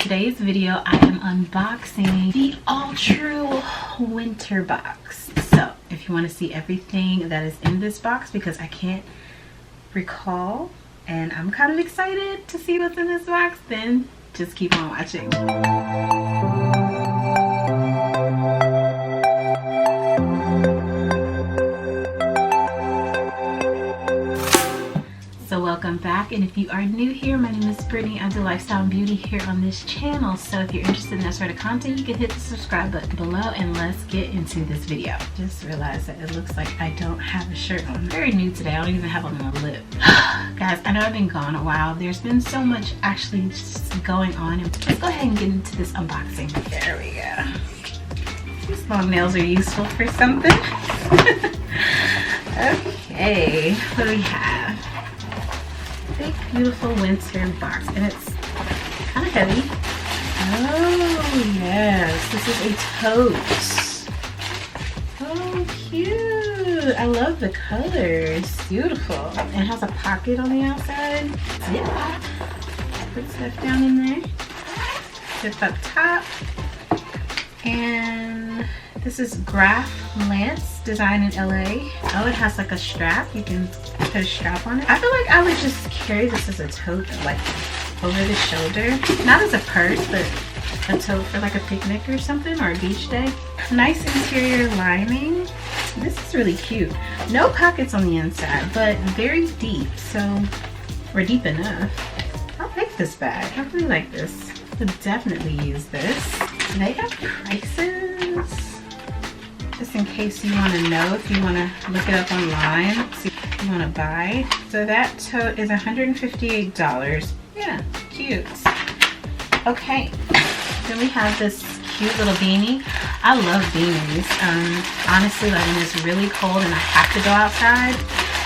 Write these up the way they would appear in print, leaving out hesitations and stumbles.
today's video I am unboxing the Alltrue winter box. So if you want to see everything that is in this box, because I can't recall and I'm kind of excited to see what's in this box, then just keep on watching. So welcome back, and if you are new here, my name is Brittany. I do lifestyle and beauty here on this channel. So if you're interested in that sort of content, you can hit the subscribe button below, and let's get into this video. Just realized that it looks like I don't have a shirt on. I'm very new today. I don't even have on my lip. Guys, I know I've been gone a while. There's been so much actually just going on. Let's go ahead and get into this unboxing. There we go. These long nails are useful for something. Okay, what do we have? Big beautiful winter box, and it's kind of heavy. Oh yes, this is a tote. Oh cute, I love the colors. Beautiful. And it has a pocket on the outside. Zip. Put stuff down in there. Zip up top. And this is Graph Lance, design in LA. Oh, it has like a strap. You can put a strap on it. I feel like I would just carry this as a tote, like over the shoulder. Not as a purse, but a tote for like a picnic or something, or a beach day. Nice interior lining. This is really cute. No pockets on the inside, but very deep, so, or deep enough. I like this bag. I really like this. Would definitely use this. They have prices, just in case you want to know, if you want to look it up online, see if you want to buy. So that tote is $158. Yeah, cute. Okay, then we have this cute little beanie. I love beanies. Honestly, like when it's really cold and I have to go outside.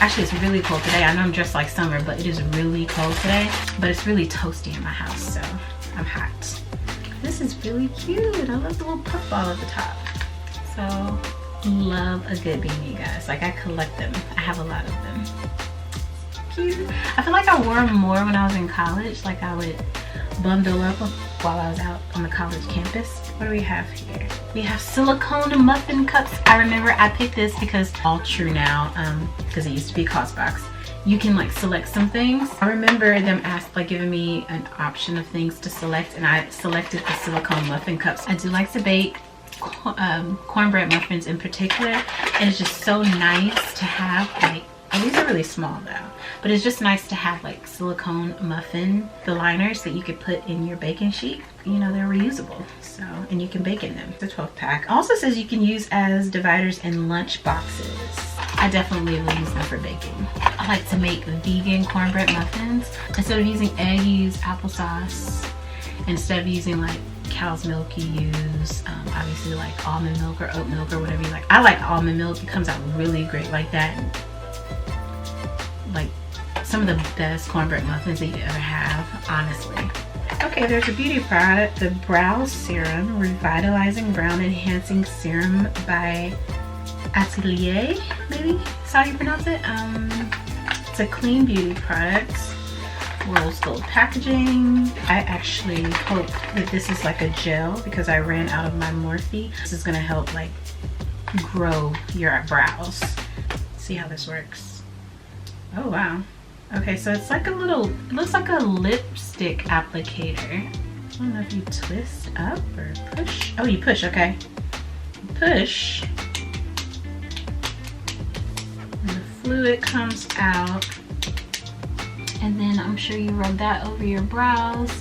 Actually, it's really cold today. I know I'm dressed like summer, but it is really cold today. But it's really toasty in my house, so I'm hot. This is really cute. I love the little puff ball at the top. So, love a good beanie, guys. Like, I collect them. I have a lot of them. Cute. I feel like I wore them more when I was in college. Like, I would bundle up while I was out on the college campus. What do we have here? We have silicone muffin cups. I remember I picked this because Alltrue now, because it used to be Costbox. You can like select some things. I remember them giving me an option of things to select, and I selected the silicone muffin cups. I do like to bake cornbread muffins in particular, and it's just so nice to have like, oh, these are really small though, but it's just nice to have like silicone muffin, the liners that you could put in your baking sheet. You know, they're reusable, so, and you can bake in them. The 12 pack also says you can use as dividers in lunch boxes. I definitely will use them for baking. I like to make vegan cornbread muffins. Instead of using egg, you use applesauce. Instead of using like cow's milk, you use obviously like almond milk or oat milk or whatever you like. I like almond milk. It comes out really great like that. Like some of the best cornbread muffins that you ever have, honestly. Okay, there's a beauty product, the Brow Serum, Revitalizing Brow Enhancing Serum by Atelier, maybe that's how you pronounce it. It's a clean beauty product. Rose gold packaging. I actually hope that this is like a gel because I ran out of my Morphe. This is gonna help like grow your brows. See how this works. Oh wow. Okay, so it's like a little, it looks like a lipstick applicator. I don't know if you twist up or push. Oh, you push, okay. Push. And the fluid comes out. And then I'm sure you rub that over your brows.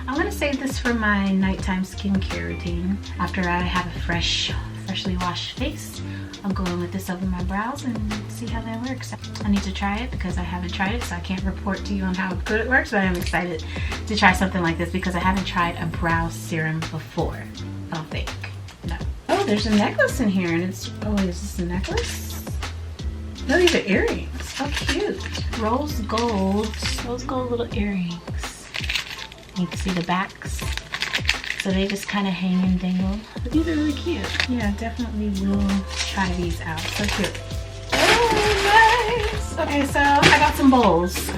I'm gonna save this for my nighttime skincare routine. After I have a freshly washed face, I'll go in with this over my brows and see how that works. I need to try it because I haven't tried it, so I can't report to you on how good it works, but I'm excited to try something like this because I haven't tried a brow serum before, I don't think. No. Oh, there's a necklace in here, and it's, oh, is this a necklace? No, these are earrings. How cute. Rose gold little earrings. You can see the backs. So they just kind of hang and dangle. But these are really cute. Yeah, definitely will try these out. So cute. Oh, nice. Okay, so I got some bowls.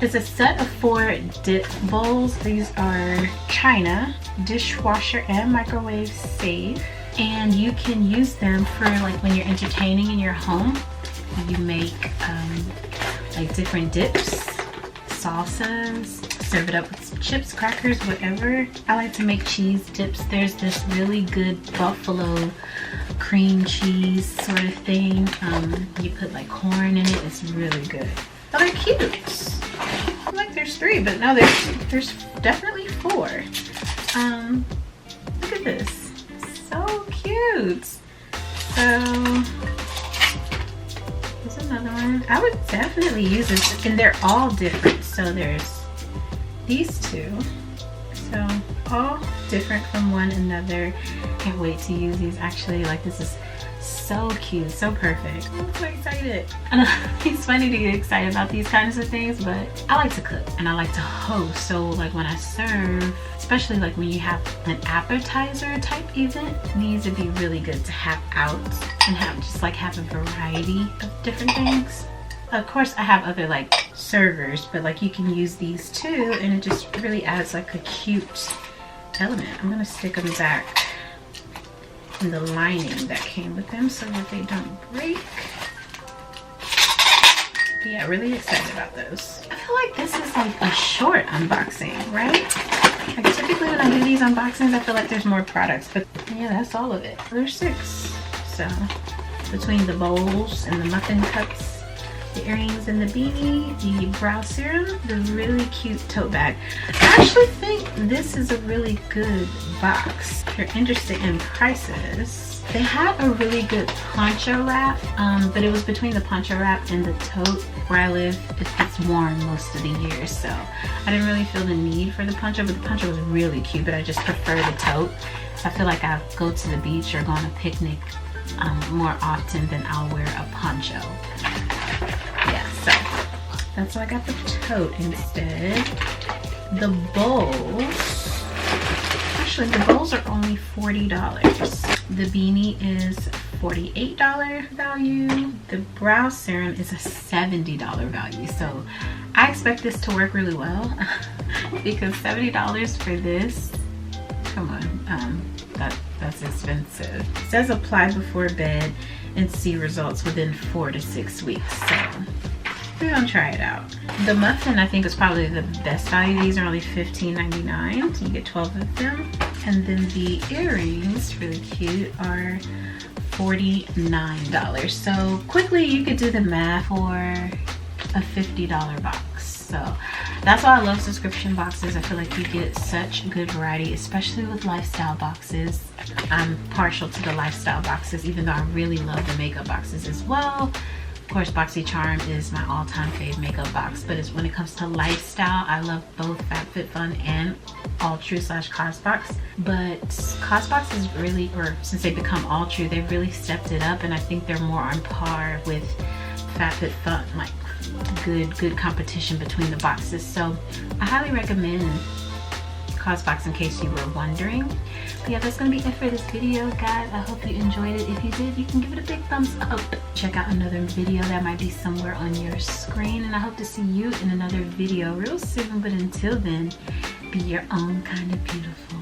It's a set of 4 dip bowls. These are China, dishwasher and microwave safe, and you can use them for like when you're entertaining in your home. You make like different dips, salsas, serve it up with chips, crackers, whatever. I like to make cheese dips. There's this really good buffalo cream cheese sort of thing. You put like corn in it. It's really good. Oh, they're cute. I'm like there's 3, but no, there's definitely 4. Look at this. So cute. So here's another one. I would definitely use this, and they're all different. So there's these 2. So all different from one another. Can't wait to use these. Actually, like, this is so cute, so perfect. I'm so excited. I know it's funny to get excited about these kinds of things, but I like to cook and I like to host. So like when I serve, especially like when you have an appetizer type event, these would be really good to have out and have a variety of different things. Of course, I have other like servers, but like you can use these too, and it just really adds like a cute element. I'm gonna stick them back in the lining that came with them so that they don't break. But yeah, really excited about those. I feel like this is like a short unboxing, right? Like typically when I do these unboxings, I feel like there's more products, but yeah, that's all of it. There's 6. So between the bowls and the muffin cups, the earrings and the beanie, the brow serum, the really cute tote bag. I actually think this is a really good box. If you're interested in prices, they have a really good poncho wrap, but it was between the poncho wrap and the tote. Where I live, it's warm most of the year, so I didn't really feel the need for the poncho, but the poncho was really cute, but I just prefer the tote. I feel like I go to the beach or go on a picnic more often than I'll wear a poncho. Yeah, so that's why I got the tote instead. The bowls, actually the bowls are only $40. The beanie is $48 value. The brow serum is a $70 value. So I expect this to work really well because $70 for this, come on, that's expensive. It says apply before bed and see results within 4 to 6 weeks. So we're gonna try it out. The muffin I think is probably the best value. These are only $15.99. So you get 12 of them. And then the earrings, really cute, are $49. So quickly you could do the math for a $50 box. So that's why I love subscription boxes. I feel like you get such good variety, especially with lifestyle boxes. I'm partial to the lifestyle boxes, even though I really love the makeup boxes as well. Of course, BoxyCharm is my all-time fave makeup box, but when it comes to lifestyle, I love both FabFitFun and Alltrue / Cosbox. But Cosbox is really, or since they've become Alltrue, they've really stepped it up, and I think they're more on par with FabFitFun, like good competition between the boxes. So I highly recommend Cosbox in case you were wondering. But yeah, that's gonna be it for this video, guys. I hope you enjoyed it. If you did, you can give it a big thumbs up. Check out another video that might be somewhere on your screen, and I hope to see you in another video real soon. But until then, be your own kind of beautiful.